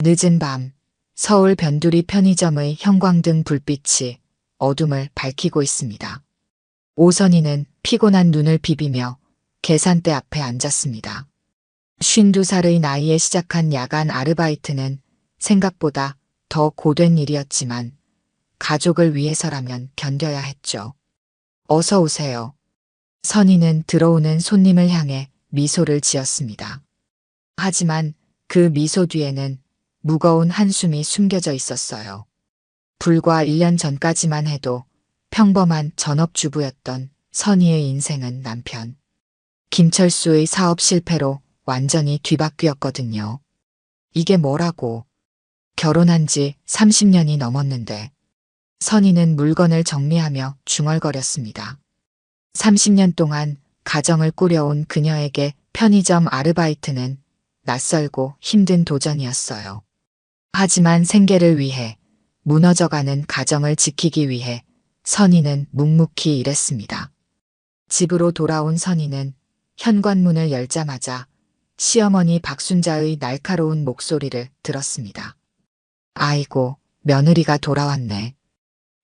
늦은 밤, 서울 변두리 편의점의 형광등 불빛이 어둠을 밝히고 있습니다. 오선희는 피곤한 눈을 비비며 계산대 앞에 앉았습니다. 52살의 나이에 시작한 야간 아르바이트는 생각보다 더 고된 일이었지만 가족을 위해서라면 견뎌야 했죠. 어서 오세요. 선희는 들어오는 손님을 향해 미소를 지었습니다. 하지만 그 미소 뒤에는 무거운 한숨이 숨겨져 있었어요. 불과 1년 전까지만 해도 평범한 전업주부였던 선희의 인생은 남편 김철수의 사업 실패로 완전히 뒤바뀌었거든요. 이게 뭐라고? 결혼한 지 30년이 넘었는데 선희는 물건을 정리하며 중얼거렸습니다. 30년 동안 가정을 꾸려온 그녀에게 편의점 아르바이트는 낯설고 힘든 도전이었어요. 하지만 생계를 위해, 무너져가는 가정을 지키기 위해 선희는 묵묵히 일했습니다. 집으로 돌아온 선희는 현관문을 열자마자 시어머니 박순자의 날카로운 목소리를 들었습니다. 아이고, 며느리가 돌아왔네.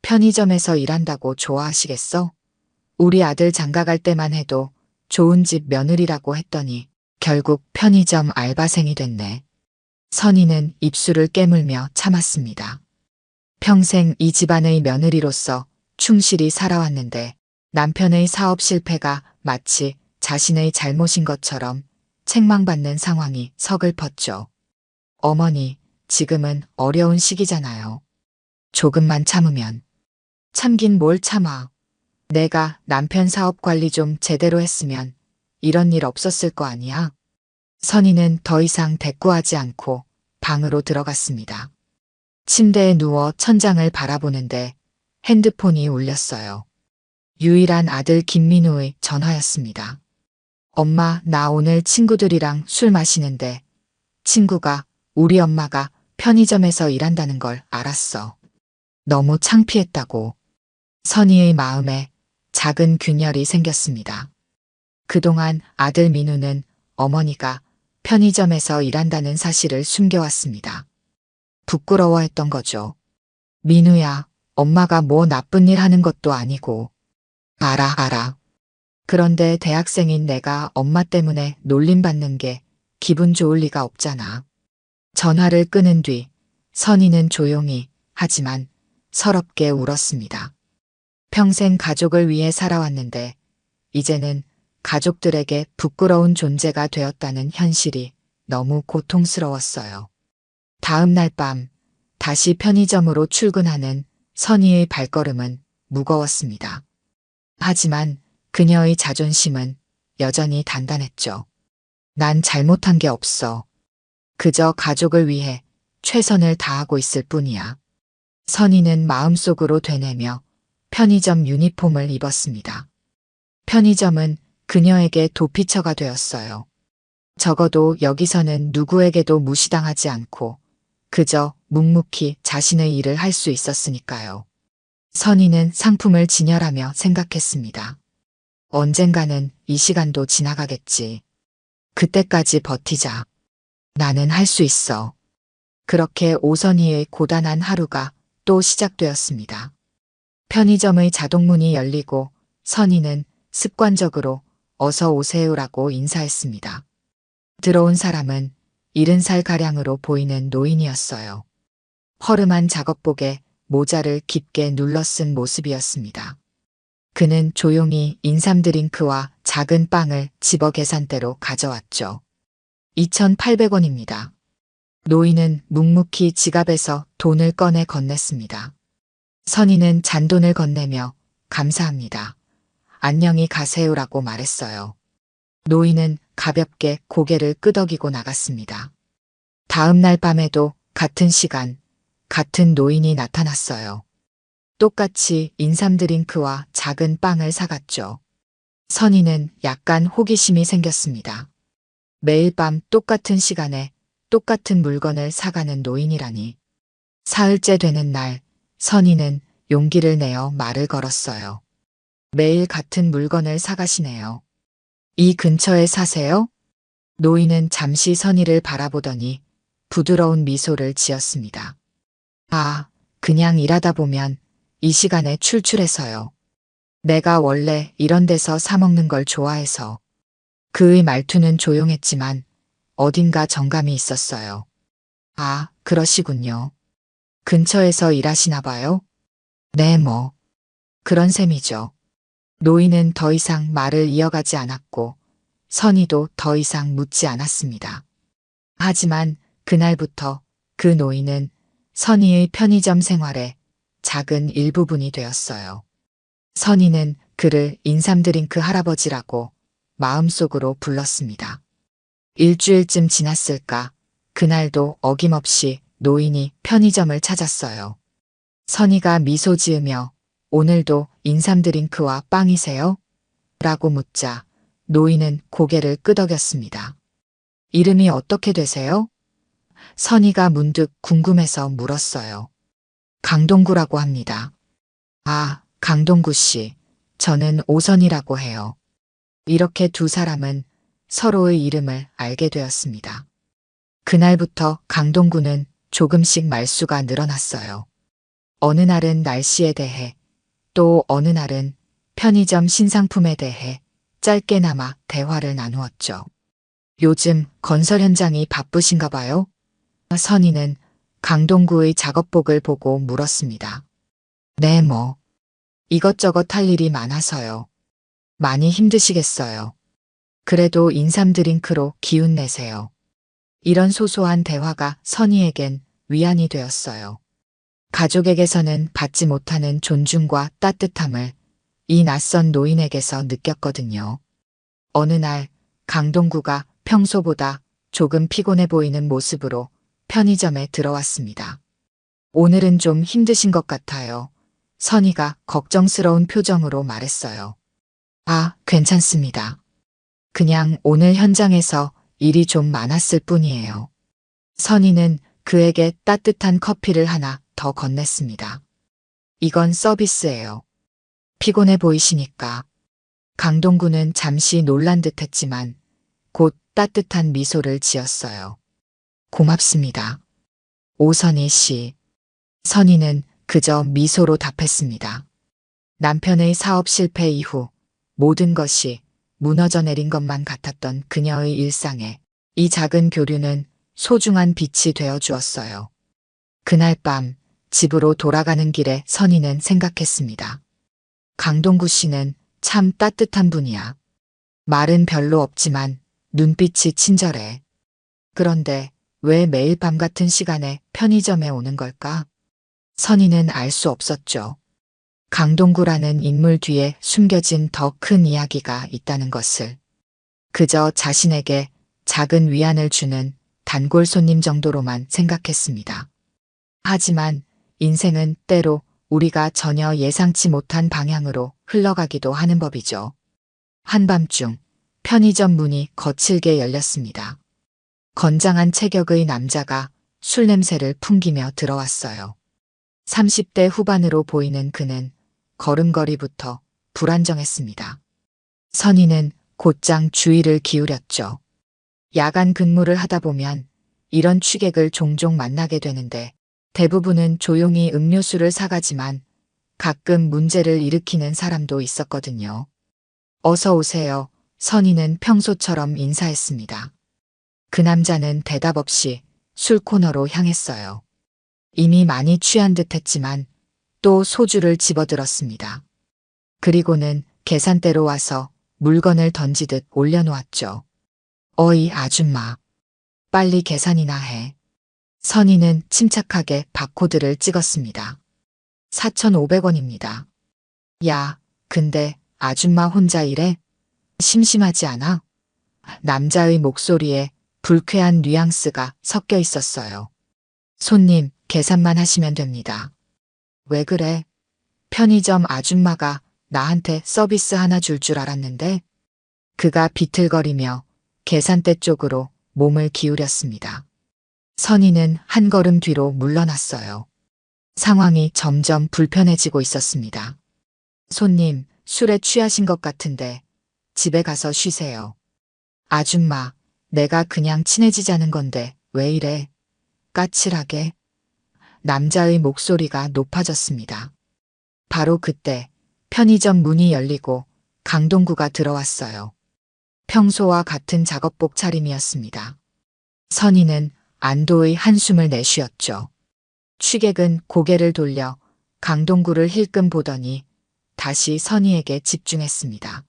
편의점에서 일한다고 좋아하시겠어? 우리 아들 장가갈 때만 해도 좋은 집 며느리라고 했더니 결국 편의점 알바생이 됐네. 선희는 입술을 깨물며 참았습니다. 평생 이 집안의 며느리로서 충실히 살아왔는데 남편의 사업 실패가 마치 자신의 잘못인 것처럼 책망받는 상황이 서글펐죠. 어머니, 지금은 어려운 시기잖아요. 조금만 참으면. 참긴 뭘 참아. 내가 남편 사업 관리 좀 제대로 했으면 이런 일 없었을 거 아니야. 선희는 더 이상 대꾸하지 않고 방으로 들어갔습니다. 침대에 누워 천장을 바라보는데 핸드폰이 울렸어요. 유일한 아들 김민우의 전화였습니다. 엄마, 나 오늘 친구들이랑 술 마시는데 친구가 우리 엄마가 편의점에서 일한다는 걸 알았어. 너무 창피했다고. 선희의 마음에 작은 균열이 생겼습니다. 그동안 아들 민우는 어머니가 편의점에서 일한다는 사실을 숨겨왔습니다. 부끄러워했던 거죠. 민우야, 엄마가 뭐 나쁜 일 하는 것도 아니고. 알아. 그런데 대학생인 내가 엄마 때문에 놀림받는 게 기분 좋을 리가 없잖아. 전화를 끊은 뒤 선희는 조용히 하지만 서럽게 울었습니다. 평생 가족을 위해 살아왔는데 이제는 가족들에게 부끄러운 존재가 되었다는 현실이 너무 고통스러웠어요. 다음 날 밤 다시 편의점으로 출근하는 선희의 발걸음은 무거웠습니다. 하지만 그녀의 자존심은 여전히 단단했죠. 난 잘못한 게 없어. 그저 가족을 위해 최선을 다하고 있을 뿐이야. 선희는 마음속으로 되뇌며 편의점 유니폼을 입었습니다. 편의점은 그녀에게 도피처가 되었어요. 적어도 여기서는 누구에게도 무시당하지 않고 그저 묵묵히 자신의 일을 할 수 있었으니까요. 선희는 상품을 진열하며 생각했습니다. 언젠가는 이 시간도 지나가겠지. 그때까지 버티자. 나는 할 수 있어. 그렇게 오선희의 고단한 하루가 또 시작되었습니다. 편의점의 자동문이 열리고 선희는 습관적으로 어서 오세요라고 인사했습니다. 들어온 사람은 70살가량으로 보이는 노인이었어요. 허름한 작업복에 모자를 깊게 눌러쓴 모습이었습니다. 그는 조용히 인삼 드링크와 작은 빵을 집어 계산대로 가져왔죠. 2,800원입니다. 노인은 묵묵히 지갑에서 돈을 꺼내 건넸습니다. 선희는 잔돈을 건네며 감사합니다. 안녕히 가세요라고 말했어요. 노인은 가볍게 고개를 끄덕이고 나갔습니다. 다음 날 밤에도 같은 시간, 같은 노인이 나타났어요. 똑같이 인삼 드링크와 작은 빵을 사갔죠. 선희는 약간 호기심이 생겼습니다. 매일 밤 똑같은 시간에 똑같은 물건을 사가는 노인이라니. 사흘째 되는 날, 선희는 용기를 내어 말을 걸었어요. 매일 같은 물건을 사가시네요. 이 근처에 사세요? 노인은 잠시 선희를 바라보더니 부드러운 미소를 지었습니다. 아, 그냥 일하다 보면 이 시간에 출출해서요. 내가 원래 이런 데서 사 먹는 걸 좋아해서. 그의 말투는 조용했지만 어딘가 정감이 있었어요. 아, 그러시군요. 근처에서 일하시나 봐요? 네, 뭐. 그런 셈이죠. 노인은 더 이상 말을 이어가지 않았고 선희도 더 이상 묻지 않았습니다. 하지만 그날부터 그 노인은 선희의 편의점 생활의 작은 일부분이 되었어요. 선희는 그를 인삼드링크 할아버지라고 마음속으로 불렀습니다. 일주일쯤 지났을까 그날도 어김없이 노인이 편의점을 찾았어요. 선희가 미소 지으며 오늘도 인삼드링크와 빵이세요? 라고 묻자 노인은 고개를 끄덕였습니다. 이름이 어떻게 되세요? 선희가 문득 궁금해서 물었어요. 강동구라고 합니다. 아, 강동구 씨. 저는 오선이라고 해요. 이렇게 두 사람은 서로의 이름을 알게 되었습니다. 그날부터 강동구는 조금씩 말수가 늘어났어요. 어느 날은 날씨에 대해, 또 어느 날은 편의점 신상품에 대해 짧게나마 대화를 나누었죠. 요즘 건설 현장이 바쁘신가 봐요? 선희는 강동구의 작업복을 보고 물었습니다. 네, 뭐. 이것저것 할 일이 많아서요. 많이 힘드시겠어요. 그래도 인삼 드링크로 기운 내세요. 이런 소소한 대화가 선희에겐 위안이 되었어요. 가족에게서는 받지 못하는 존중과 따뜻함을 이 낯선 노인에게서 느꼈거든요. 어느 날 강동구가 평소보다 조금 피곤해 보이는 모습으로 편의점에 들어왔습니다. 오늘은 좀 힘드신 것 같아요. 선희가 걱정스러운 표정으로 말했어요. 아, 괜찮습니다. 그냥 오늘 현장에서 일이 좀 많았을 뿐이에요. 선희는 그에게 따뜻한 커피를 하나 더 건넸습니다. 이건 서비스예요. 피곤해 보이시니까. 강동구는 잠시 놀란 듯 했지만 곧 따뜻한 미소를 지었어요. 고맙습니다. 오선희 씨. 선희는 그저 미소로 답했습니다. 남편의 사업 실패 이후 모든 것이 무너져 내린 것만 같았던 그녀의 일상에 이 작은 교류는 소중한 빛이 되어 주었어요. 그날 밤 집으로 돌아가는 길에 선희는 생각했습니다. 강동구 씨는 참 따뜻한 분이야. 말은 별로 없지만 눈빛이 친절해. 그런데 왜 매일 밤 같은 시간에 편의점에 오는 걸까? 선희는 알 수 없었죠. 강동구라는 인물 뒤에 숨겨진 더 큰 이야기가 있다는 것을. 그저 자신에게 작은 위안을 주는 단골 손님 정도로만 생각했습니다. 하지만 인생은 때로 우리가 전혀 예상치 못한 방향으로 흘러가기도 하는 법이죠. 한밤중 편의점 문이 거칠게 열렸습니다. 건장한 체격의 남자가 술 냄새를 풍기며 들어왔어요. 30대 후반으로 보이는 그는 걸음걸이부터 불안정했습니다. 선희는 곧장 주의를 기울였죠. 야간 근무를 하다 보면 이런 취객을 종종 만나게 되는데 대부분은 조용히 음료수를 사가지만 가끔 문제를 일으키는 사람도 있었거든요. 어서 오세요. 선희는 평소처럼 인사했습니다. 그 남자는 대답 없이 술 코너로 향했어요. 이미 많이 취한 듯 했지만 또 소주를 집어들었습니다. 그리고는 계산대로 와서 물건을 던지듯 올려놓았죠. 어이 아줌마. 빨리 계산이나 해. 선희는 침착하게 바코드를 찍었습니다. 4,500원입니다. 야, 근데 아줌마 혼자 일해? 심심하지 않아? 남자의 목소리에 불쾌한 뉘앙스가 섞여 있었어요. 손님, 계산만 하시면 됩니다. 왜 그래? 편의점 아줌마가 나한테 서비스 하나 줄 줄 알았는데? 그가 비틀거리며 계산대 쪽으로 몸을 기울였습니다. 선희는 한 걸음 뒤로 물러났어요. 상황이 점점 불편해지고 있었습니다. 손님, 술에 취하신 것 같은데 집에 가서 쉬세요. 아줌마, 내가 그냥 친해지자는 건데 왜 이래? 까칠하게. 남자의 목소리가 높아졌습니다. 바로 그때 편의점 문이 열리고 강동구가 들어왔어요. 평소와 같은 작업복 차림이었습니다. 선희는 안도의 한숨을 내쉬었죠. 취객은 고개를 돌려 강동구를 힐끔 보더니 다시 선희에게 집중했습니다.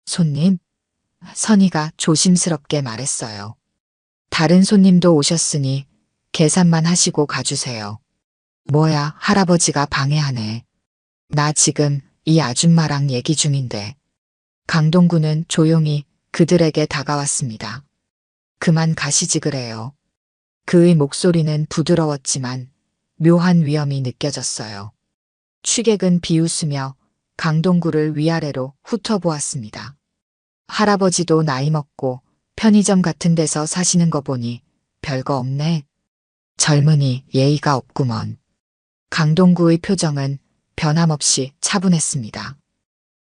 손님? 선희가 조심스럽게 말했어요. 다른 손님도 오셨으니 계산만 하시고 가주세요. 뭐야, 할아버지가 방해하네. 나 지금 이 아줌마랑 얘기 중인데. 강동구는 조용히 그들에게 다가왔습니다. 그만 가시지 그래요. 그의 목소리는 부드러웠지만 묘한 위험이 느껴졌어요. 취객은 비웃으며 강동구를 위아래로 훑어보았습니다. 할아버지도 나이 먹고 편의점 같은 데서 사시는 거 보니 별거 없네. 젊은이 예의가 없구먼. 강동구의 표정은 변함없이 차분했습니다.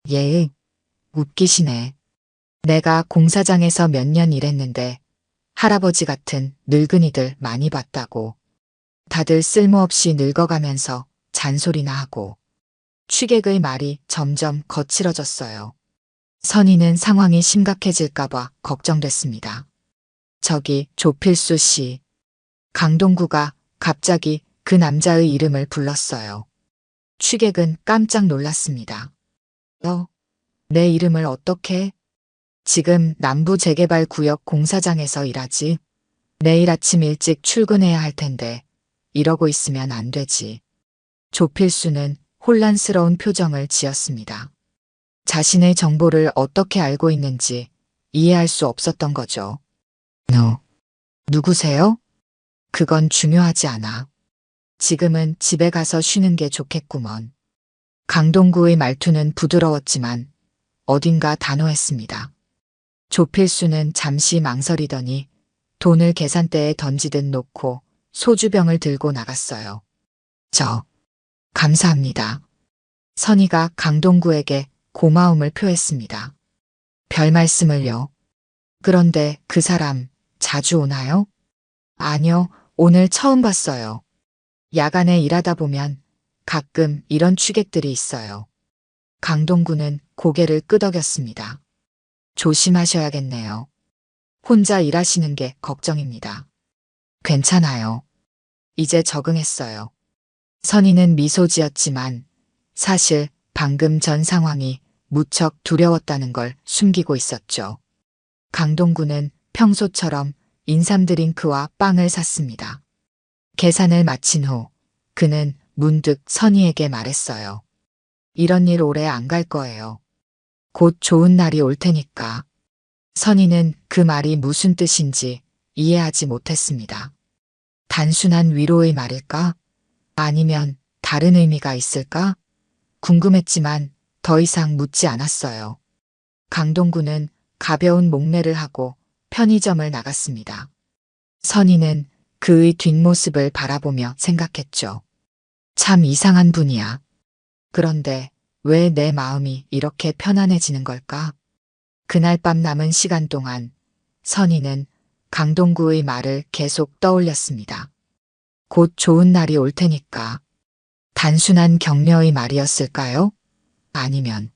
예의? 웃기시네. 내가 공사장에서 몇 년 일했는데 할아버지 같은 늙은이들 많이 봤다고. 다들 쓸모없이 늙어가면서 잔소리나 하고. 취객의 말이 점점 거칠어졌어요. 선희는 상황이 심각해질까봐 걱정됐습니다. 저기 조필수 씨. 강동구가 갑자기 그 남자의 이름을 불렀어요. 취객은 깜짝 놀랐습니다. 내 이름을 어떻게? 지금 남부재개발구역 공사장에서 일하지. 내일 아침 일찍 출근해야 할 텐데 이러고 있으면 안 되지. 조필수는 혼란스러운 표정을 지었습니다. 자신의 정보를 어떻게 알고 있는지 이해할 수 없었던 거죠. 누구세요? 그건 중요하지 않아. 지금은 집에 가서 쉬는 게 좋겠구먼. 강동구의 말투는 부드러웠지만 어딘가 단호했습니다. 조필수는 잠시 망설이더니 돈을 계산대에 던지듯 놓고 소주병을 들고 나갔어요. 감사합니다. 선희가 강동구에게 고마움을 표했습니다. 별 말씀을요. 그런데 그 사람 자주 오나요? 아니요, 오늘 처음 봤어요. 야간에 일하다 보면 가끔 이런 취객들이 있어요. 강동구는 고개를 끄덕였습니다. 조심하셔야겠네요. 혼자 일하시는 게 걱정입니다. 괜찮아요. 이제 적응했어요. 선희는 미소 지었지만 사실 방금 전 상황이 무척 두려웠다는 걸 숨기고 있었죠. 강동구는 평소처럼 인삼 드링크와 빵을 샀습니다. 계산을 마친 후 그는 문득 선희에게 말했어요. 이런 일 오래 안 갈 거예요. 곧 좋은 날이 올 테니까. 선희는 그 말이 무슨 뜻인지 이해하지 못했습니다. 단순한 위로의 말일까? 아니면 다른 의미가 있을까? 궁금했지만 더 이상 묻지 않았어요. 강동구는 가벼운 목례를 하고 편의점을 나갔습니다. 선희는 그의 뒷모습을 바라보며 생각했죠. 참 이상한 분이야. 그런데 왜 내 마음이 이렇게 편안해지는 걸까? 그날 밤 남은 시간 동안 선희는 강동구의 말을 계속 떠올렸습니다. 곧 좋은 날이 올 테니까. 단순한 격려의 말이었을까요? 아니면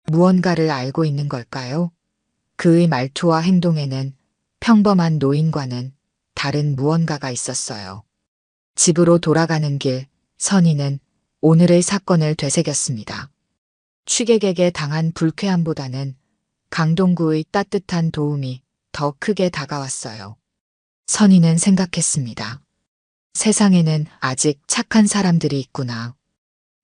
무언가를 알고 있는 걸까요? 그의 말투와 행동에는 평범한 노인과는 다른 무언가가 있었어요. 집으로 돌아가는 길, 선희는 오늘의 사건을 되새겼습니다. 취객에게 당한 불쾌함보다는 강동구의 따뜻한 도움이 더 크게 다가왔어요. 선희는 생각했습니다. 세상에는 아직 착한 사람들이 있구나.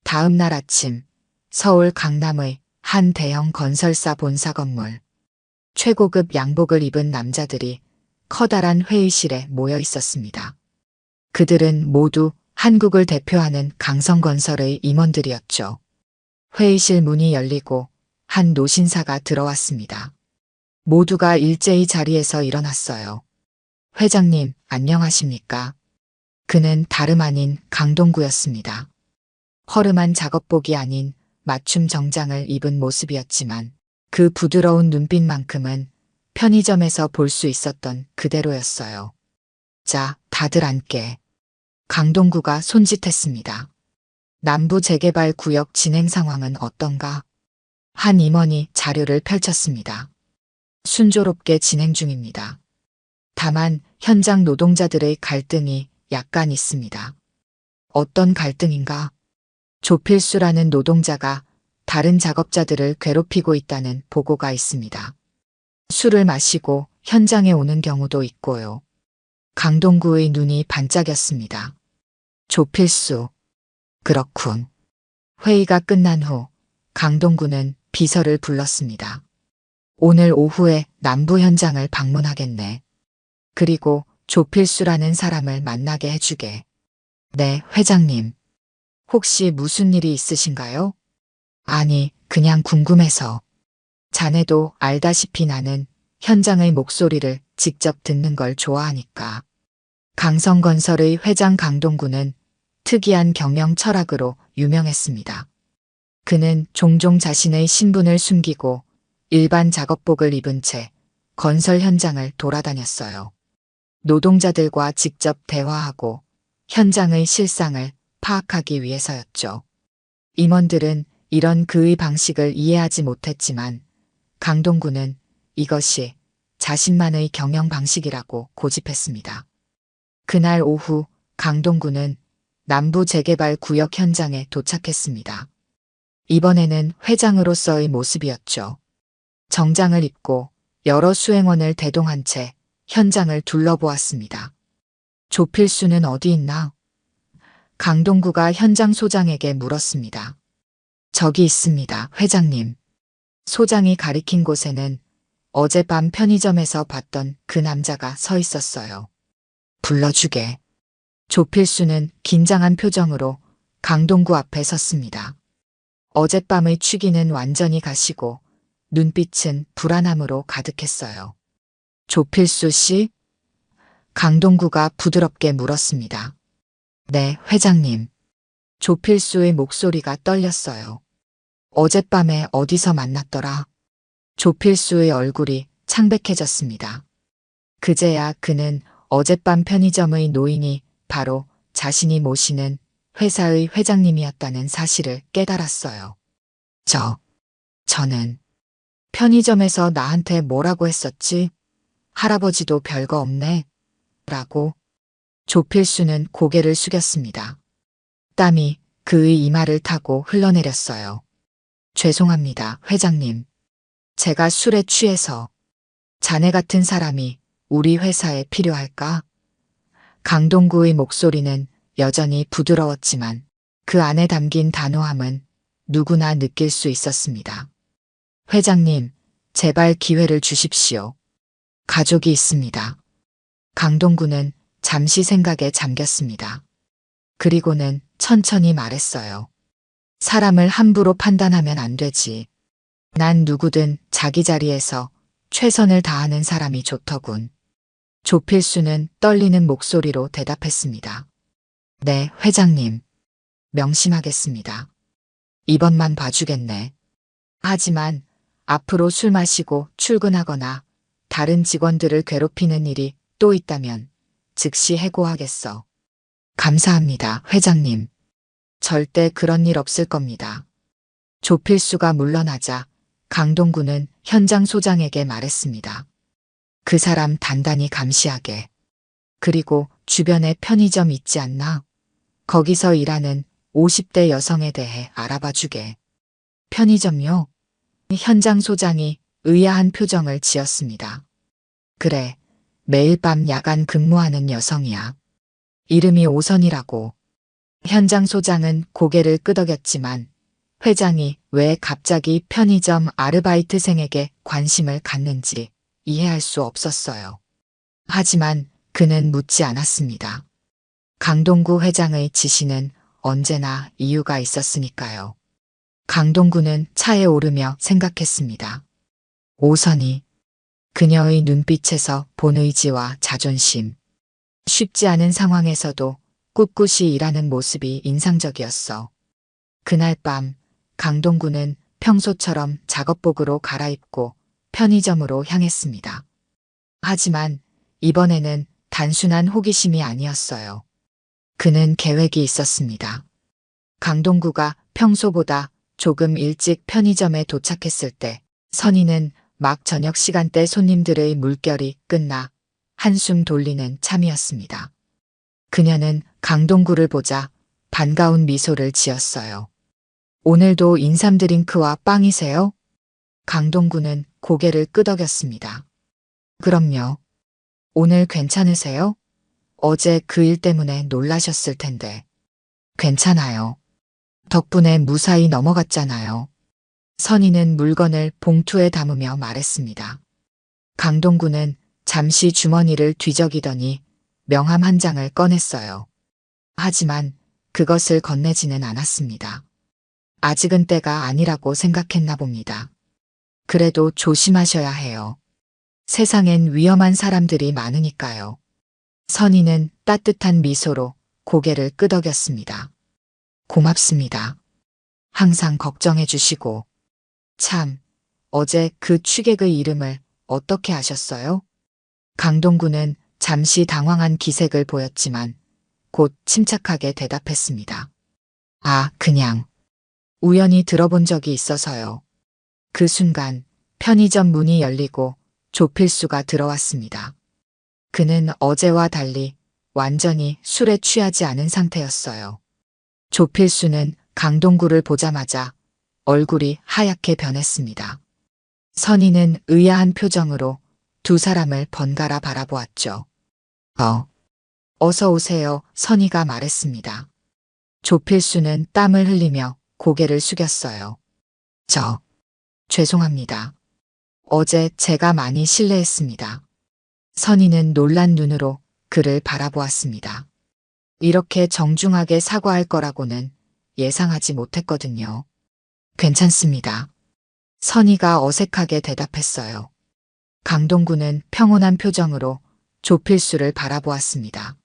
다음 날 아침, 서울 강남의 한 대형 건설사 본사 건물. 최고급 양복을 입은 남자들이 커다란 회의실에 모여 있었습니다. 그들은 모두 한국을 대표하는 강성건설의 임원들이었죠. 회의실 문이 열리고 한 노신사가 들어왔습니다. 모두가 일제히 자리에서 일어났어요. 회장님, 안녕하십니까? 그는 다름 아닌 강동구였습니다. 허름한 작업복이 아닌 맞춤 정장을 입은 모습이었지만 그 부드러운 눈빛만큼은 편의점에서 볼 수 있었던 그대로였어요. 자, 다들 앉게. 강동구가 손짓했습니다. 남부 재개발 구역 진행 상황은 어떤가? 한 임원이 자료를 펼쳤습니다. 순조롭게 진행 중입니다. 다만 현장 노동자들의 갈등이 약간 있습니다. 어떤 갈등인가? 조필수라는 노동자가 다른 작업자들을 괴롭히고 있다는 보고가 있습니다. 술을 마시고 현장에 오는 경우도 있고요. 강동구의 눈이 반짝였습니다. 조필수. 그렇군. 회의가 끝난 후 강동구는 비서를 불렀습니다. 오늘 오후에 남부 현장을 방문하겠네. 그리고 조필수라는 사람을 만나게 해주게. 네, 회장님. 혹시 무슨 일이 있으신가요? 아니, 그냥 궁금해서. 자네도 알다시피 나는 현장의 목소리를 직접 듣는 걸 좋아하니까. 강성건설의 회장 강동구는 특이한 경영 철학으로 유명했습니다. 그는 종종 자신의 신분을 숨기고 일반 작업복을 입은 채 건설 현장을 돌아다녔어요. 노동자들과 직접 대화하고 현장의 실상을 파악하기 위해서였죠. 임원들은 이런 그의 방식을 이해하지 못했지만 강동구는 이것이 자신만의 경영 방식이라고 고집했습니다. 그날 오후 강동구는 남부 재개발 구역 현장에 도착했습니다. 이번에는 회장으로서의 모습이었죠. 정장을 입고 여러 수행원을 대동한 채 현장을 둘러보았습니다. 조필수는 어디 있나? 강동구가 현장 소장에게 물었습니다. 저기 있습니다, 회장님. 소장이 가리킨 곳에는 어젯밤 편의점에서 봤던 그 남자가 서 있었어요. 불러주게. 조필수는 긴장한 표정으로 강동구 앞에 섰습니다. 어젯밤의 취기는 완전히 가시고 눈빛은 불안함으로 가득했어요. 조필수 씨? 강동구가 부드럽게 물었습니다. 네, 회장님. 조필수의 목소리가 떨렸어요. 어젯밤에 어디서 만났더라? 조필수의 얼굴이 창백해졌습니다. 그제야 그는 어젯밤 편의점의 노인이 바로 자신이 모시는 회사의 회장님이었다는 사실을 깨달았어요. 저는 편의점에서 나한테 뭐라고 했었지? 할아버지도 별거 없네. 라고. 조필수는 고개를 숙였습니다. 땀이 그의 이마를 타고 흘러내렸어요. 죄송합니다, 회장님. 제가 술에 취해서. 자네 같은 사람이 우리 회사에 필요할까? 강동구의 목소리는 여전히 부드러웠지만 그 안에 담긴 단호함은 누구나 느낄 수 있었습니다. 회장님, 제발 기회를 주십시오. 가족이 있습니다. 강동구는 잠시 생각에 잠겼습니다. 그리고는 천천히 말했어요. 사람을 함부로 판단하면 안 되지. 난 누구든 자기 자리에서 최선을 다하는 사람이 좋더군. 조필수는 떨리는 목소리로 대답했습니다. 네, 회장님. 명심하겠습니다. 이번만 봐주겠네. 하지만 앞으로 술 마시고 출근하거나 다른 직원들을 괴롭히는 일이 또 있다면 즉시 해고하겠어. 감사합니다, 회장님. 절대 그런 일 없을 겁니다. 조필수가 물러나자 강동구는 현장 소장에게 말했습니다. 그 사람 단단히 감시하게. 그리고 주변에 편의점 있지 않나? 거기서 일하는 50대 여성에 대해 알아봐 주게. 편의점요? 현장 소장이 의아한 표정을 지었습니다. 그래, 매일 밤 야간 근무하는 여성이야. 이름이 오선이라고. 현장 소장은 고개를 끄덕였지만 회장이 왜 갑자기 편의점 아르바이트생에게 관심을 갖는지 이해할 수 없었어요. 하지만 그는 묻지 않았습니다. 강동구 회장의 지시는 언제나 이유가 있었으니까요. 강동구는 차에 오르며 생각했습니다. 오선이. 그녀의 눈빛에서 본 의지와 자존심. 쉽지 않은 상황에서도 꿋꿋이 일하는 모습이 인상적이었어. 그날 밤 강동구는 평소처럼 작업복으로 갈아입고 편의점으로 향했습니다. 하지만 이번에는 단순한 호기심이 아니었어요. 그는 계획이 있었습니다. 강동구가 평소보다 조금 일찍 편의점에 도착했을 때 선희는 막 저녁 시간대 손님들의 물결이 끝나 한숨 돌리는 참이었습니다. 그녀는 강동구를 보자 반가운 미소를 지었어요. 오늘도 인삼 드링크와 빵이세요? 강동구는 고개를 끄덕였습니다. 그럼요. 오늘 괜찮으세요? 어제 그 일 때문에 놀라셨을 텐데. 괜찮아요. 덕분에 무사히 넘어갔잖아요. 선희는 물건을 봉투에 담으며 말했습니다. 강동구는 잠시 주머니를 뒤적이더니 명함 한 장을 꺼냈어요. 하지만 그것을 건네지는 않았습니다. 아직은 때가 아니라고 생각했나 봅니다. 그래도 조심하셔야 해요. 세상엔 위험한 사람들이 많으니까요. 선희는 따뜻한 미소로 고개를 끄덕였습니다. 고맙습니다. 항상 걱정해 주시고. 참, 어제 그 취객의 이름을 어떻게 아셨어요? 강동구는 잠시 당황한 기색을 보였지만 곧 침착하게 대답했습니다. 아, 그냥 우연히 들어본 적이 있어서요. 그 순간 편의점 문이 열리고 조필수가 들어왔습니다. 그는 어제와 달리 완전히 술에 취하지 않은 상태였어요. 조필수는 강동구를 보자마자 얼굴이 하얗게 변했습니다. 선희는 의아한 표정으로 두 사람을 번갈아 바라보았죠. 어서 오세요, 선희가 말했습니다. 조필수는 땀을 흘리며 고개를 숙였어요. 죄송합니다. 어제 제가 많이 실례했습니다. 선희는 놀란 눈으로 그를 바라보았습니다. 이렇게 정중하게 사과할 거라고는 예상하지 못했거든요. 괜찮습니다. 선희가 어색하게 대답했어요. 강동구는 평온한 표정으로 조필수를 바라보았습니다.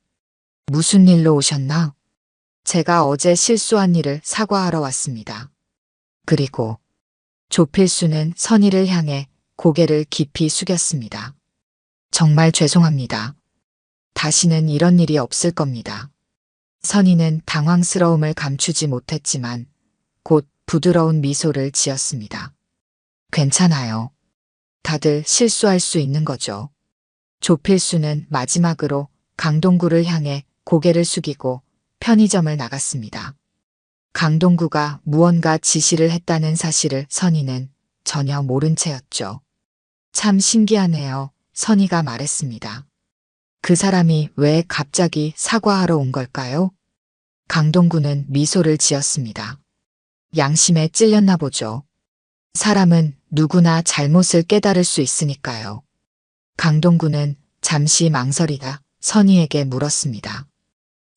무슨 일로 오셨나? 제가 어제 실수한 일을 사과하러 왔습니다. 그리고 조필수는 선희를 향해 고개를 깊이 숙였습니다. 정말 죄송합니다. 다시는 이런 일이 없을 겁니다. 선희는 당황스러움을 감추지 못했지만 곧 부드러운 미소를 지었습니다. 괜찮아요. 다들 실수할 수 있는 거죠. 조필수는 마지막으로 강동구를 향해 고개를 숙이고 편의점을 나갔습니다. 강동구가 무언가 지시를 했다는 사실을 선희는 전혀 모른 채였죠. 참 신기하네요. 선희가 말했습니다. 그 사람이 왜 갑자기 사과하러 온 걸까요? 강동구는 미소를 지었습니다. 양심에 찔렸나 보죠. 사람은 누구나 잘못을 깨달을 수 있으니까요. 강동구는 잠시 망설이다 선희에게 물었습니다.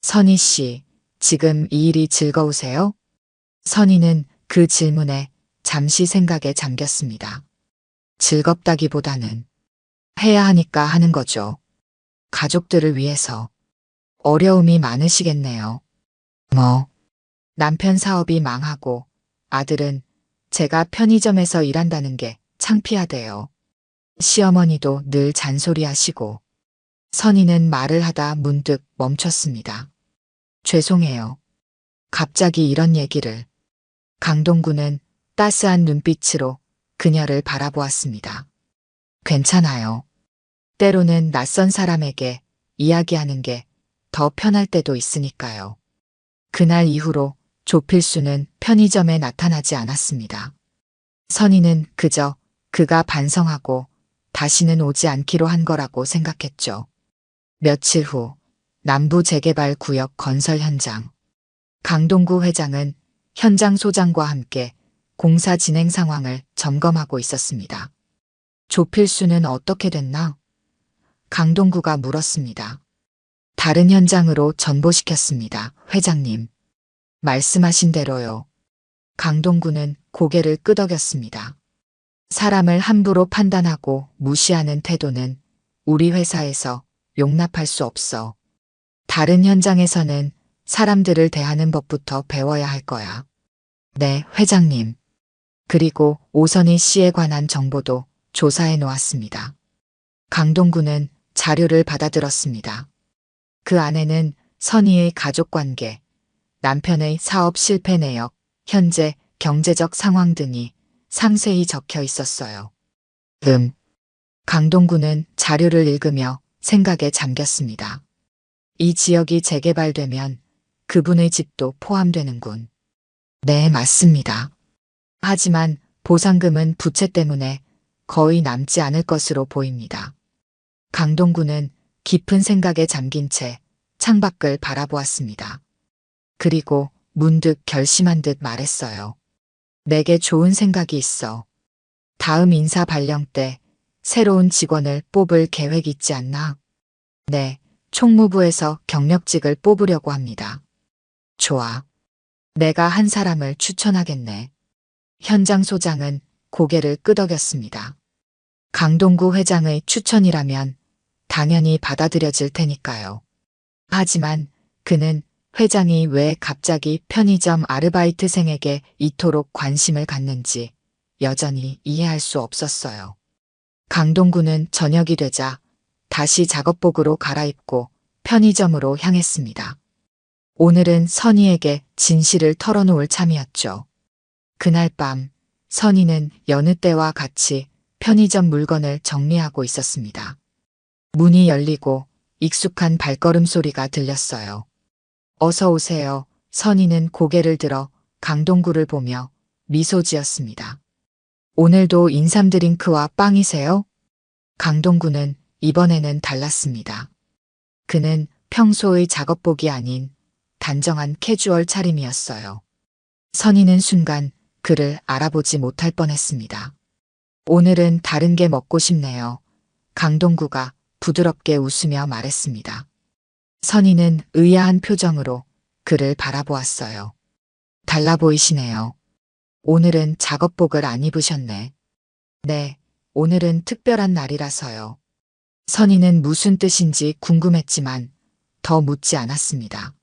선희 씨, 지금 이 일이 즐거우세요? 선희는 그 질문에 잠시 생각에 잠겼습니다. 즐겁다기보다는 해야 하니까 하는 거죠. 가족들을 위해서. 어려움이 많으시겠네요. 남편 사업이 망하고 아들은 제가 편의점에서 일한다는 게 창피하대요. 시어머니도 늘 잔소리하시고. 선희는 말을 하다 문득 멈췄습니다. 죄송해요. 갑자기 이런 얘기를. 강동구는 따스한 눈빛으로 그녀를 바라보았습니다. 괜찮아요. 때로는 낯선 사람에게 이야기하는 게 더 편할 때도 있으니까요. 그날 이후로 조필수는 편의점에 나타나지 않았습니다. 선희는 그저 그가 반성하고 다시는 오지 않기로 한 거라고 생각했죠. 며칠 후 남부재개발구역 건설 현장. 강동구 회장은 현장 소장과 함께 공사 진행 상황을 점검하고 있었습니다. 조필수는 어떻게 됐나? 강동구가 물었습니다. 다른 현장으로 전보시켰습니다, 회장님. 말씀하신 대로요. 강동구는 고개를 끄덕였습니다. 사람을 함부로 판단하고 무시하는 태도는 우리 회사에서 용납할 수 없어. 다른 현장에서는 사람들을 대하는 법부터 배워야 할 거야. 네, 회장님. 그리고 오선희 씨에 관한 정보도 조사해 놓았습니다. 강동구는 자료를 받아들었습니다. 그 안에는 선희의 가족관계, 남편의 사업 실패 내역, 현재 경제적 상황 등이 상세히 적혀 있었어요. 강동구는 자료를 읽으며 생각에 잠겼습니다. 이 지역이 재개발되면 그분의 집도 포함되는군. 네, 맞습니다. 하지만 보상금은 부채 때문에 거의 남지 않을 것으로 보입니다. 강동구는 깊은 생각에 잠긴 채 창밖을 바라보았습니다. 그리고 문득 결심한 듯 말했어요. 내게 좋은 생각이 있어. 다음 인사 발령 때 새로운 직원을 뽑을 계획 있지 않나? 네, 총무부에서 경력직을 뽑으려고 합니다. 좋아. 내가 한 사람을 추천하겠네. 현장 소장은 고개를 끄덕였습니다. 강동구 회장의 추천이라면 당연히 받아들여질 테니까요. 하지만 그는 회장이 왜 갑자기 편의점 아르바이트생에게 이토록 관심을 갖는지 여전히 이해할 수 없었어요. 강동구는 저녁이 되자 다시 작업복으로 갈아입고 편의점으로 향했습니다. 오늘은 선희에게 진실을 털어놓을 참이었죠. 그날 밤 선희는 여느 때와 같이 편의점 물건을 정리하고 있었습니다. 문이 열리고 익숙한 발걸음 소리가 들렸어요. 어서 오세요. 선희는 고개를 들어 강동구를 보며 미소 지었습니다. 오늘도 인삼 드링크와 빵이세요? 강동구는 이번에는 달랐습니다. 그는 평소의 작업복이 아닌 단정한 캐주얼 차림이었어요. 선희는 순간 그를 알아보지 못할 뻔했습니다. 오늘은 다른 게 먹고 싶네요. 강동구가 부드럽게 웃으며 말했습니다. 선희는 의아한 표정으로 그를 바라보았어요. 달라 보이시네요. 오늘은 작업복을 안 입으셨네. 네, 오늘은 특별한 날이라서요. 선희는 무슨 뜻인지 궁금했지만 더 묻지 않았습니다.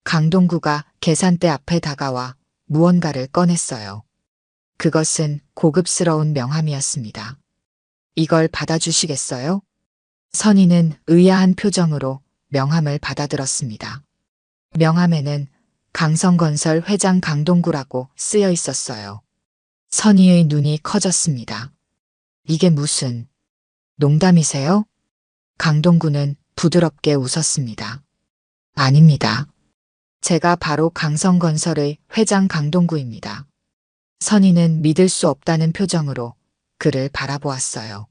강동구가 계산대 앞에 다가와 무언가를 꺼냈어요. 그것은 고급스러운 명함이었습니다. 이걸 받아주시겠어요? 선희는 의아한 표정으로 명함을 받아들었습니다. 명함에는 강성건설 회장 강동구라고 쓰여 있었어요. 선희의 눈이 커졌습니다. 이게 무슨 농담이세요? 강동구는 부드럽게 웃었습니다. 아닙니다. 제가 바로 강성건설의 회장 강동구입니다. 선희는 믿을 수 없다는 표정으로 그를 바라보았어요.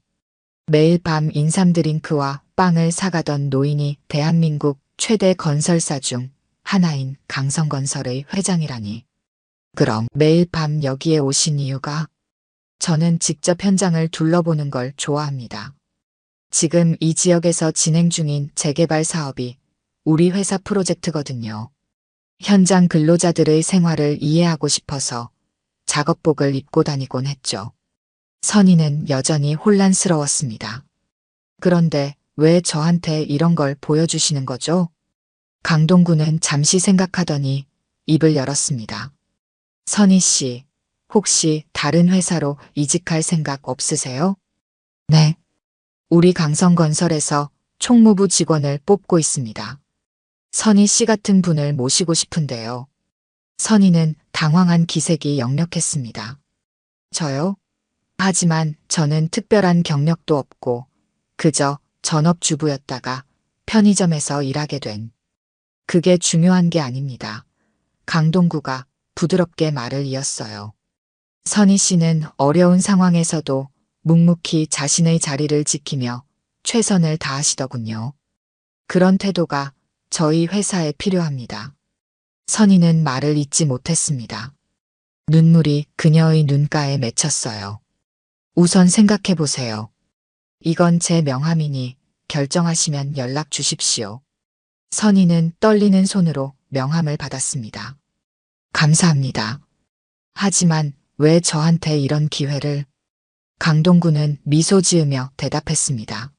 매일 밤 인삼 드링크와 빵을 사가던 노인이 대한민국 최대 건설사 중 하나인 강성건설의 회장이라니. 그럼 매일 밤 여기에 오신 이유가? 저는 직접 현장을 둘러보는 걸 좋아합니다. 지금 이 지역에서 진행 중인 재개발 사업이 우리 회사 프로젝트거든요. 현장 근로자들의 생활을 이해하고 싶어서 작업복을 입고 다니곤 했죠. 선희는 여전히 혼란스러웠습니다. 그런데 왜 저한테 이런 걸 보여주시는 거죠? 강동구는 잠시 생각하더니 입을 열었습니다. 선희 씨, 혹시 다른 회사로 이직할 생각 없으세요? 네. 우리 강성건설에서 총무부 직원을 뽑고 있습니다. 선희 씨 같은 분을 모시고 싶은데요. 선희는 당황한 기색이 역력했습니다. 저요? 하지만 저는 특별한 경력도 없고 그저 전업주부였다가 편의점에서 일하게 된. 그게 중요한 게 아닙니다. 강동구가 부드럽게 말을 이었어요. 선희 씨는 어려운 상황에서도 묵묵히 자신의 자리를 지키며 최선을 다하시더군요. 그런 태도가 저희 회사에 필요합니다. 선희는 말을 잇지 못했습니다. 눈물이 그녀의 눈가에 맺혔어요. 우선 생각해 보세요. 이건 제 명함이니 결정하시면 연락 주십시오. 선희는 떨리는 손으로 명함을 받았습니다. 감사합니다. 하지만 왜 저한테 이런 기회를? 강동구는 미소 지으며 대답했습니다.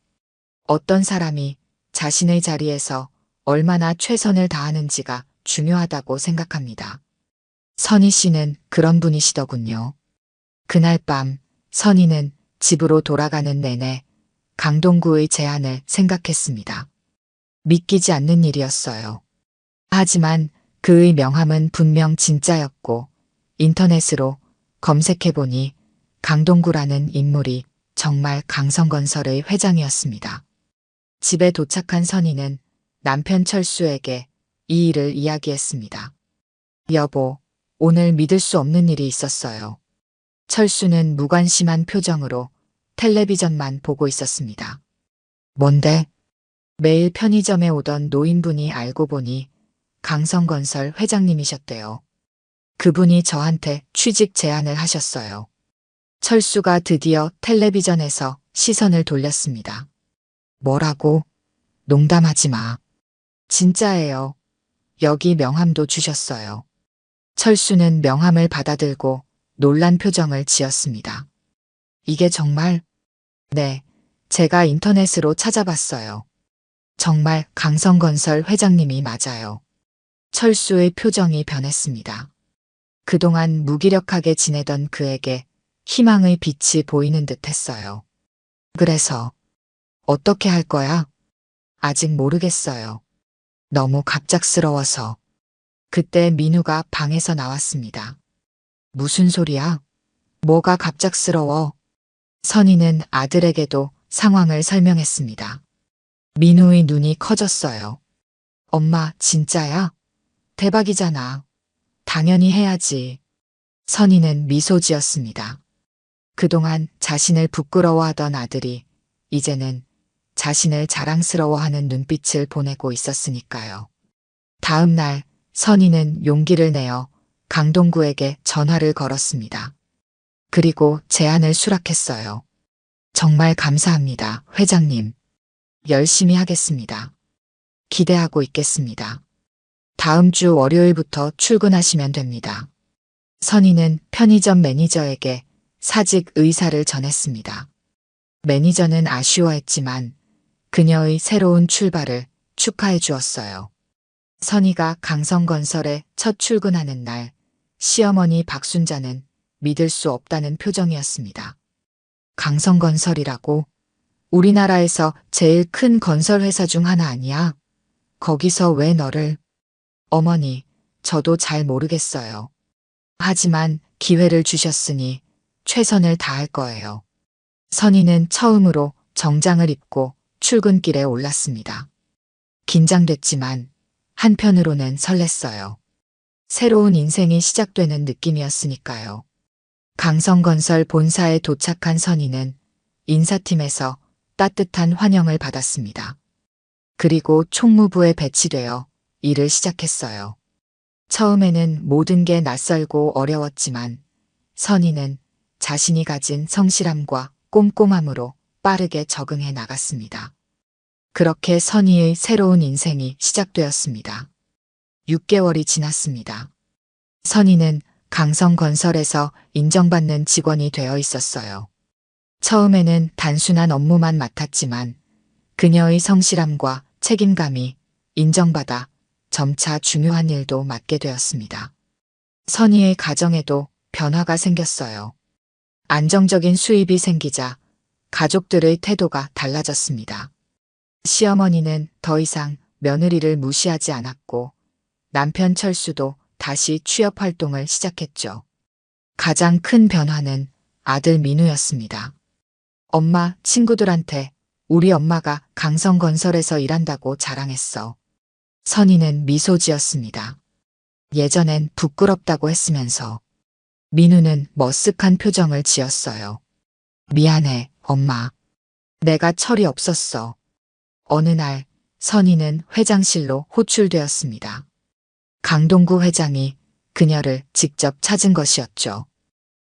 어떤 사람이 자신의 자리에서 얼마나 최선을 다하는지가 중요하다고 생각합니다. 선희 씨는 그런 분이시더군요. 그날 밤 선희는 집으로 돌아가는 내내 강동구의 제안을 생각했습니다. 믿기지 않는 일이었어요. 하지만 그의 명함은 분명 진짜였고 인터넷으로 검색해보니 강동구라는 인물이 정말 강성건설의 회장이었습니다. 집에 도착한 선희는 남편 철수에게 이 일을 이야기했습니다. 여보, 오늘 믿을 수 없는 일이 있었어요. 철수는 무관심한 표정으로 텔레비전만 보고 있었습니다. 뭔데? 매일 편의점에 오던 노인분이 알고 보니 강성건설 회장님이셨대요. 그분이 저한테 취직 제안을 하셨어요. 철수가 드디어 텔레비전에서 시선을 돌렸습니다. 뭐라고? 농담하지 마. 진짜예요. 여기 명함도 주셨어요. 철수는 명함을 받아들고 놀란 표정을 지었습니다. 이게 정말? 네, 제가 인터넷으로 찾아봤어요. 정말 강성건설 회장님이 맞아요. 철수의 표정이 변했습니다. 그동안 무기력하게 지내던 그에게 희망의 빛이 보이는 듯 했어요. 그래서 어떻게 할 거야? 아직 모르겠어요. 너무 갑작스러워서. 그때 민우가 방에서 나왔습니다. 무슨 소리야? 뭐가 갑작스러워? 선희는 아들에게도 상황을 설명했습니다. 민우의 눈이 커졌어요. 엄마, 진짜야? 대박이잖아. 당연히 해야지. 선희는 미소 지었습니다. 그동안 자신을 부끄러워하던 아들이 이제는 자신을 자랑스러워하는 눈빛을 보내고 있었으니까요. 다음 날 선희는 용기를 내어 강동구에게 전화를 걸었습니다. 그리고 제안을 수락했어요. 정말 감사합니다, 회장님. 열심히 하겠습니다. 기대하고 있겠습니다. 다음 주 월요일부터 출근하시면 됩니다. 선희는 편의점 매니저에게 사직 의사를 전했습니다. 매니저는 아쉬워했지만 그녀의 새로운 출발을 축하해 주었어요. 선희가 강성건설에 첫 출근하는 날, 시어머니 박순자는 믿을 수 없다는 표정이었습니다. 강성건설이라고? 우리나라에서 제일 큰 건설회사 중 하나 아니야? 거기서 왜 너를? 어머니, 저도 잘 모르겠어요. 하지만 기회를 주셨으니 최선을 다할 거예요. 선희는 처음으로 정장을 입고 출근길에 올랐습니다. 긴장됐지만 한편으로는 설렜어요. 새로운 인생이 시작되는 느낌이었으니까요. 강성건설 본사에 도착한 선희는 인사팀에서 따뜻한 환영을 받았습니다. 그리고 총무부에 배치되어 일을 시작했어요. 처음에는 모든 게 낯설고 어려웠지만 선희는 자신이 가진 성실함과 꼼꼼함으로 빠르게 적응해 나갔습니다. 그렇게 선희의 새로운 인생이 시작되었습니다. 6개월이 지났습니다. 선희는 강성건설에서 인정받는 직원이 되어 있었어요. 처음에는 단순한 업무만 맡았지만 그녀의 성실함과 책임감이 인정받아 점차 중요한 일도 맡게 되었습니다. 선희의 가정에도 변화가 생겼어요. 안정적인 수입이 생기자 가족들의 태도가 달라졌습니다. 시어머니는 더 이상 며느리를 무시하지 않았고 남편 철수도 다시 취업 활동을 시작했죠. 가장 큰 변화는 아들 민우였습니다. 엄마, 친구들한테 우리 엄마가 강성건설에서 일한다고 자랑했어. 선희는 미소 지었습니다. 예전엔 부끄럽다고 했으면서 민우는 머쓱한 표정을 지었어요. 미안해, 엄마. 내가 철이 없었어. 어느 날 선희는 회장실로 호출되었습니다. 강동구 회장이 그녀를 직접 찾은 것이었죠.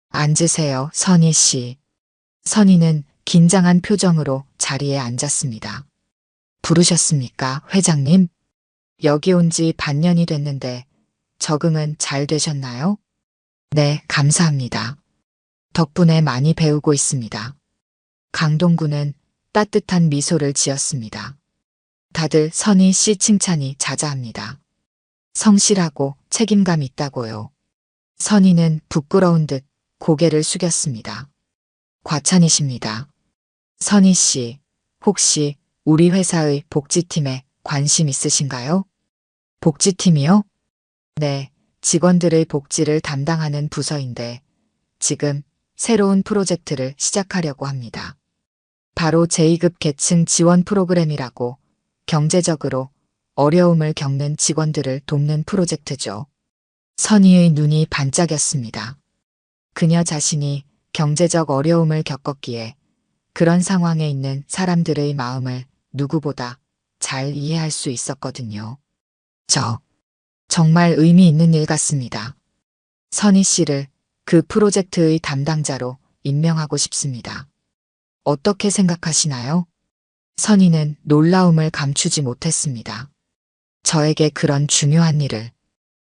앉으세요, 선희 씨. 선희는 긴장한 표정으로 자리에 앉았습니다. 부르셨습니까, 회장님? 여기 온 지 반년이 됐는데 적응은 잘 되셨나요? 네, 감사합니다. 덕분에 많이 배우고 있습니다. 강동구는 따뜻한 미소를 지었습니다. 다들 선희 씨 칭찬이 자자합니다. 성실하고 책임감 있다고요. 선희는 부끄러운 듯 고개를 숙였습니다. 과찬이십니다. 선희 씨, 혹시 우리 회사의 복지팀에 관심 있으신가요? 복지팀이요? 네, 직원들의 복지를 담당하는 부서인데 지금 새로운 프로젝트를 시작하려고 합니다. 바로 제2급 계층 지원 프로그램이라고 경제적으로 어려움을 겪는 직원들을 돕는 프로젝트죠. 선희의 눈이 반짝였습니다. 그녀 자신이 경제적 어려움을 겪었기에 그런 상황에 있는 사람들의 마음을 누구보다 잘 이해할 수 있었거든요. 정말 의미 있는 일 같습니다. 선희 씨를 그 프로젝트의 담당자로 임명하고 싶습니다. 어떻게 생각하시나요? 선희는 놀라움을 감추지 못했습니다. 저에게 그런 중요한 일을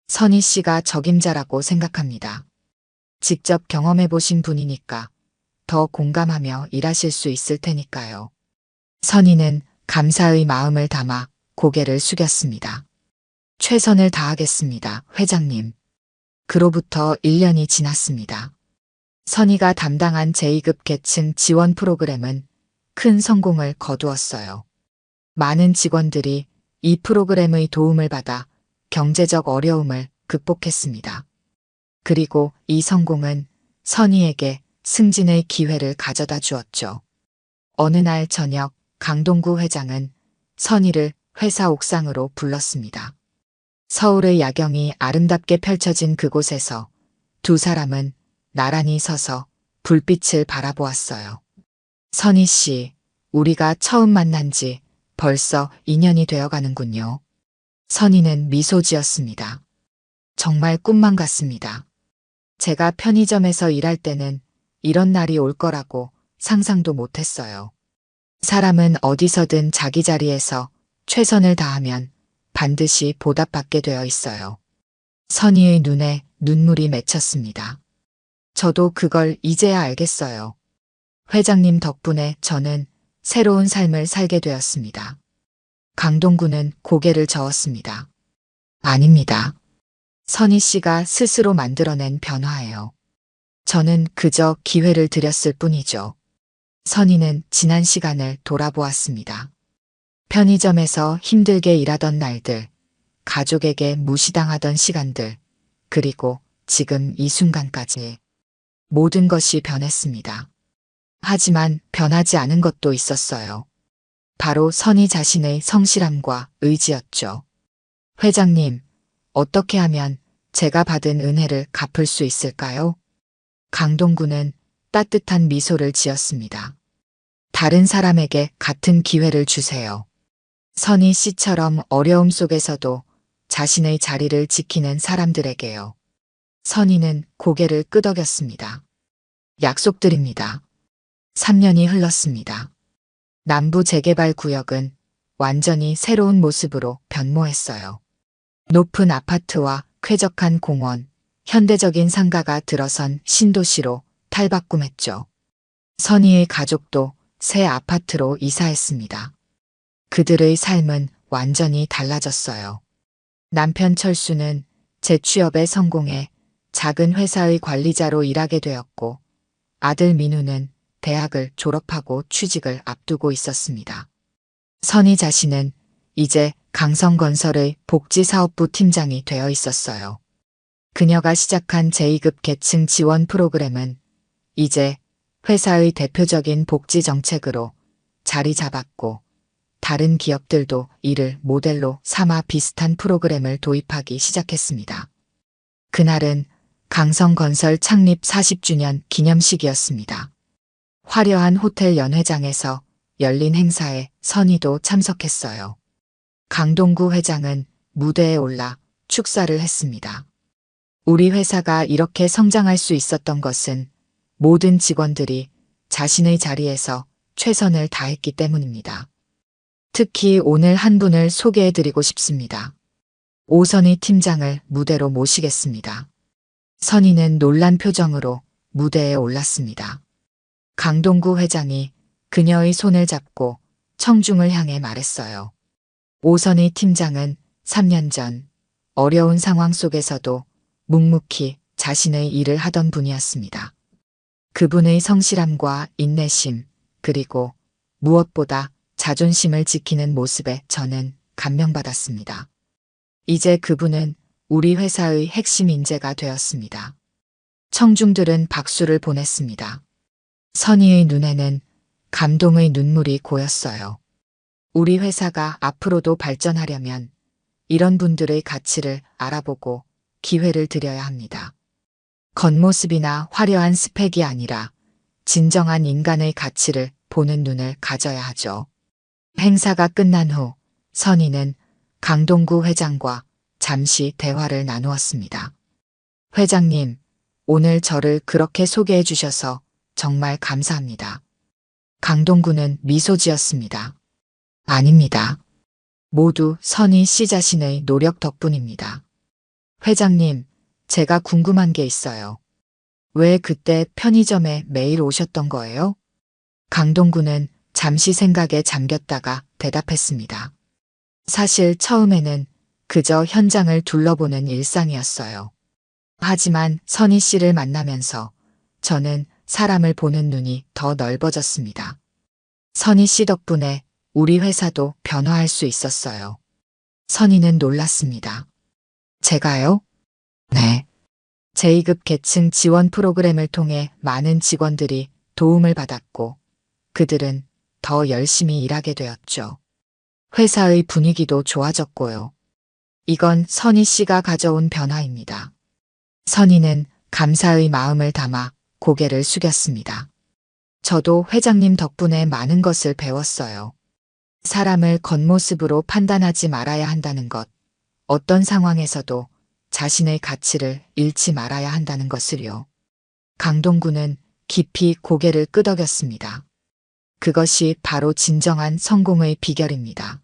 선희 씨가 적임자라고 생각합니다. 직접 경험해 보신 분이니까 더 공감하며 일하실 수 있을 테니까요. 선희는 감사의 마음을 담아 고개를 숙였습니다. 최선을 다하겠습니다, 회장님. 그로부터 1년이 지났습니다. 선희가 담당한 제2급 계층 지원 프로그램은 큰 성공을 거두었어요. 많은 직원들이 이 프로그램의 도움을 받아 경제적 어려움을 극복했습니다. 그리고 이 성공은 선희에게 승진의 기회를 가져다 주었죠. 어느 날 저녁 강동구 회장은 선희를 회사 옥상으로 불렀습니다. 서울의 야경이 아름답게 펼쳐진 그곳에서 두 사람은 나란히 서서 불빛을 바라보았어요. 선희 씨, 우리가 처음 만난 지 벌써 2년이 되어 가는군요. 선희는 미소 지었습니다. 정말 꿈만 같습니다. 제가 편의점에서 일할 때는 이런 날이 올 거라고 상상도 못했어요. 사람은 어디서든 자기 자리에서 최선을 다하면 반드시 보답받게 되어 있어요. 선희의 눈에 눈물이 맺혔습니다. 저도 그걸 이제야 알겠어요. 회장님 덕분에 저는 새로운 삶을 살게 되었습니다. 강동구는 고개를 저었습니다. 아닙니다. 선희 씨가 스스로 만들어낸 변화예요. 저는 그저 기회를 드렸을 뿐이죠. 선희는 지난 시간을 돌아보았습니다. 편의점에서 힘들게 일하던 날들, 가족에게 무시당하던 시간들, 그리고 지금 이 순간까지 모든 것이 변했습니다. 하지만 변하지 않은 것도 있었어요. 바로 선희 자신의 성실함과 의지였죠. 회장님, 어떻게 하면 제가 받은 은혜를 갚을 수 있을까요? 강동구는 따뜻한 미소를 지었습니다. 다른 사람에게 같은 기회를 주세요. 선희 씨처럼 어려움 속에서도 자신의 자리를 지키는 사람들에게요. 선희는 고개를 끄덕였습니다. 약속드립니다. 3년이 흘렀습니다. 남부 재개발 구역은 완전히 새로운 모습으로 변모했어요. 높은 아파트와 쾌적한 공원, 현대적인 상가가 들어선 신도시로 탈바꿈했죠. 선희의 가족도 새 아파트로 이사했습니다. 그들의 삶은 완전히 달라졌어요. 남편 철수는 재취업에 성공해 작은 회사의 관리자로 일하게 되었고 아들 민우는 대학을 졸업하고 취직을 앞두고 있었습니다. 선희 자신은 이제 강성건설의 복지사업부 팀장이 되어 있었어요. 그녀가 시작한 제2급 계층 지원 프로그램은 이제 회사의 대표적인 복지 정책으로 자리 잡았고 다른 기업들도 이를 모델로 삼아 비슷한 프로그램을 도입하기 시작했습니다. 그날은 강성건설 창립 40주년 기념식이었습니다. 화려한 호텔 연회장에서 열린 행사에 선희도 참석했어요. 강동구 회장은 무대에 올라 축사를 했습니다. 우리 회사가 이렇게 성장할 수 있었던 것은 모든 직원들이 자신의 자리에서 최선을 다했기 때문입니다. 특히 오늘 한 분을 소개해드리고 싶습니다. 오선희 팀장을 무대로 모시겠습니다. 선희는 놀란 표정으로 무대에 올랐습니다. 강동구 회장이 그녀의 손을 잡고 청중을 향해 말했어요. 오선희 팀장은 3년 전 어려운 상황 속에서도 묵묵히 자신의 일을 하던 분이었습니다. 그분의 성실함과 인내심, 그리고 무엇보다 자존심을 지키는 모습에 저는 감명받았습니다. 이제 그분은 우리 회사의 핵심 인재가 되었습니다. 청중들은 박수를 보냈습니다. 선희의 눈에는 감동의 눈물이 고였어요. 우리 회사가 앞으로도 발전하려면 이런 분들의 가치를 알아보고 기회를 드려야 합니다. 겉모습이나 화려한 스펙이 아니라 진정한 인간의 가치를 보는 눈을 가져야 하죠. 행사가 끝난 후 선희는 강동구 회장과 잠시 대화를 나누었습니다. 회장님, 오늘 저를 그렇게 소개해 주셔서 정말 감사합니다. 강동구는 미소 지었습니다. 아닙니다. 모두 선희 씨 자신의 노력 덕분입니다. 회장님, 제가 궁금한 게 있어요. 왜 그때 편의점에 매일 오셨던 거예요? 강동구는 잠시 생각에 잠겼다가 대답했습니다. 사실 처음에는 그저 현장을 둘러보는 일상이었어요. 하지만 선희 씨를 만나면서 저는 사람을 보는 눈이 더 넓어졌습니다. 선희 씨 덕분에 우리 회사도 변화할 수 있었어요. 선희는 놀랐습니다. 제가요? 네. 제2급 계층 지원 프로그램을 통해 많은 직원들이 도움을 받았고 그들은 더 열심히 일하게 되었죠. 회사의 분위기도 좋아졌고요. 이건 선희 씨가 가져온 변화입니다. 선희는 감사의 마음을 담아 고개를 숙였습니다. 저도 회장님 덕분에 많은 것을 배웠어요. 사람을 겉모습으로 판단하지 말아야 한다는 것, 어떤 상황에서도 자신의 가치를 잃지 말아야 한다는 것을요. 강동구는 깊이 고개를 끄덕였습니다. 그것이 바로 진정한 성공의 비결입니다.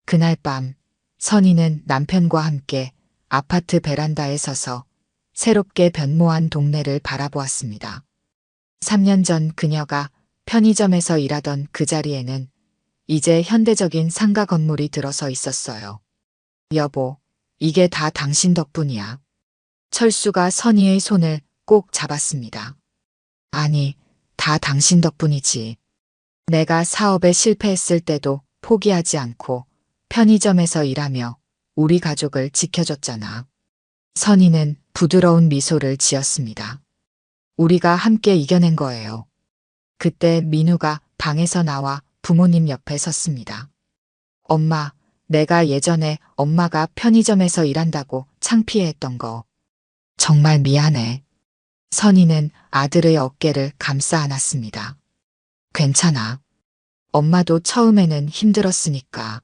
그날 밤 선희는 남편과 함께 아파트 베란다에 서서 새롭게 변모한 동네를 바라보았습니다. 3년 전 그녀가 편의점에서 일하던 그 자리에는 이제 현대적인 상가 건물이 들어서 있었어요. 여보, 이게 다 당신 덕분이야. 철수가 선희의 손을 꼭 잡았습니다. 아니, 다 당신 덕분이지. 내가 사업에 실패했을 때도 포기하지 않고 편의점에서 일하며 우리 가족을 지켜줬잖아. 선희는 부드러운 미소를 지었습니다. 우리가 함께 이겨낸 거예요. 그때 민우가 방에서 나와 부모님 옆에 섰습니다. 엄마, 내가 예전에 엄마가 편의점에서 일한다고 창피해했던 거. 정말 미안해. 선희는 아들의 어깨를 감싸 안았습니다. 괜찮아. 엄마도 처음에는 힘들었으니까.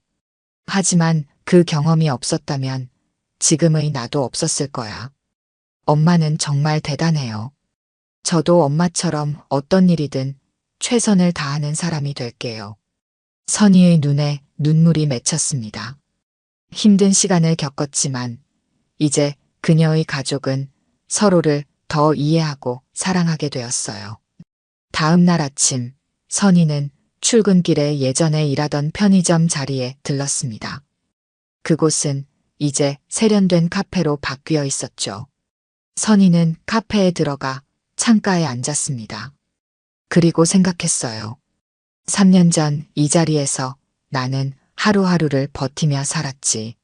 하지만 그 경험이 없었다면 지금의 나도 없었을 거야. 엄마는 정말 대단해요. 저도 엄마처럼 어떤 일이든 최선을 다하는 사람이 될게요. 선희의 눈에 눈물이 맺혔습니다. 힘든 시간을 겪었지만 이제 그녀의 가족은 서로를 더 이해하고 사랑하게 되었어요. 다음 날 아침 선희는 출근길에 예전에 일하던 편의점 자리에 들렀습니다. 그곳은 이제 세련된 카페로 바뀌어 있었죠. 선희는 카페에 들어가 창가에 앉았습니다. 그리고 생각했어요. 3년 전 이 자리에서 나는 하루하루를 버티며 살았지.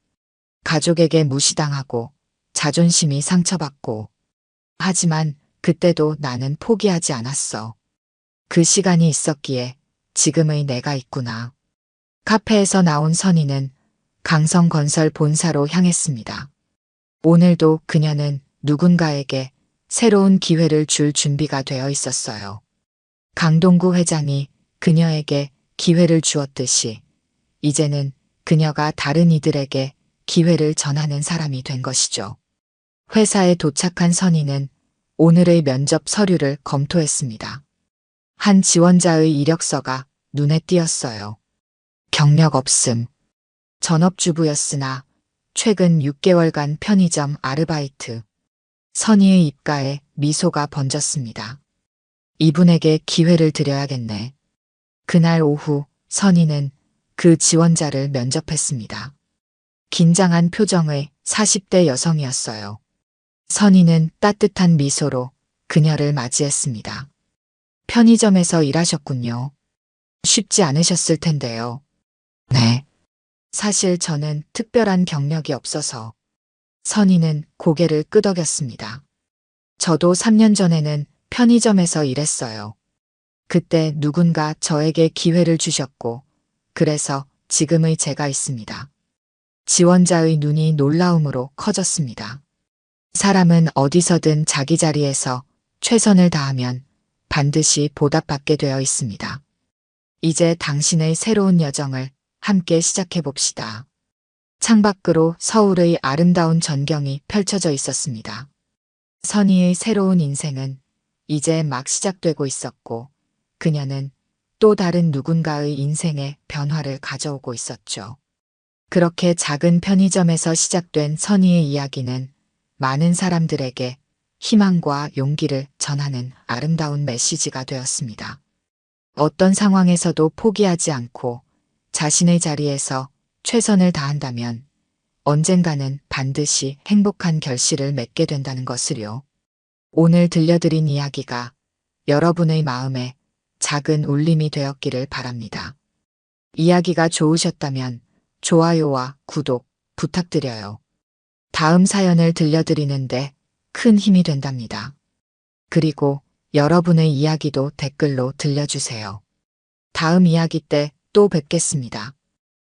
가족에게 무시당하고 자존심이 상처받고. 하지만 그때도 나는 포기하지 않았어. 그 시간이 있었기에 지금의 내가 있구나. 카페에서 나온 선희는 강성건설 본사로 향했습니다. 오늘도 그녀는 누군가에게 새로운 기회를 줄 준비가 되어 있었어요. 강동구 회장이 그녀에게 기회를 주었듯이 이제는 그녀가 다른 이들에게 기회를 전하는 사람이 된 것이죠. 회사에 도착한 선희는 오늘의 면접 서류를 검토했습니다. 한 지원자의 이력서가 눈에 띄었어요. 경력 없음. 전업주부였으나 최근 6개월간 편의점 아르바이트. 선희의 입가에 미소가 번졌습니다. 이분에게 기회를 드려야겠네. 그날 오후 선희는 그 지원자를 면접했습니다. 긴장한 표정의 40대 여성이었어요. 선희는 따뜻한 미소로 그녀를 맞이했습니다. 편의점에서 일하셨군요. 쉽지 않으셨을 텐데요. 네. 사실 저는 특별한 경력이 없어서. 선희는 고개를 끄덕였습니다. 저도 3년 전에는 편의점에서 일했어요. 그때 누군가 저에게 기회를 주셨고, 그래서 지금의 제가 있습니다. 지원자의 눈이 놀라움으로 커졌습니다. 사람은 어디서든 자기 자리에서 최선을 다하면 반드시 보답받게 되어 있습니다. 이제 당신의 새로운 여정을 함께 시작해 봅시다. 창밖으로 서울의 아름다운 전경이 펼쳐져 있었습니다. 선희의 새로운 인생은 이제 막 시작되고 있었고, 그녀는 또 다른 누군가의 인생에 변화를 가져오고 있었죠. 그렇게 작은 편의점에서 시작된 선희의 이야기는 많은 사람들에게 희망과 용기를 전하는 아름다운 메시지가 되었습니다. 어떤 상황에서도 포기하지 않고 자신의 자리에서 최선을 다한다면 언젠가는 반드시 행복한 결실을 맺게 된다는 것을요. 오늘 들려드린 이야기가 여러분의 마음에 작은 울림이 되었기를 바랍니다. 이야기가 좋으셨다면 좋아요와 구독 부탁드려요. 다음 사연을 들려드리는데 큰 힘이 된답니다. 그리고 여러분의 이야기도 댓글로 들려주세요. 다음 이야기 때 또 뵙겠습니다.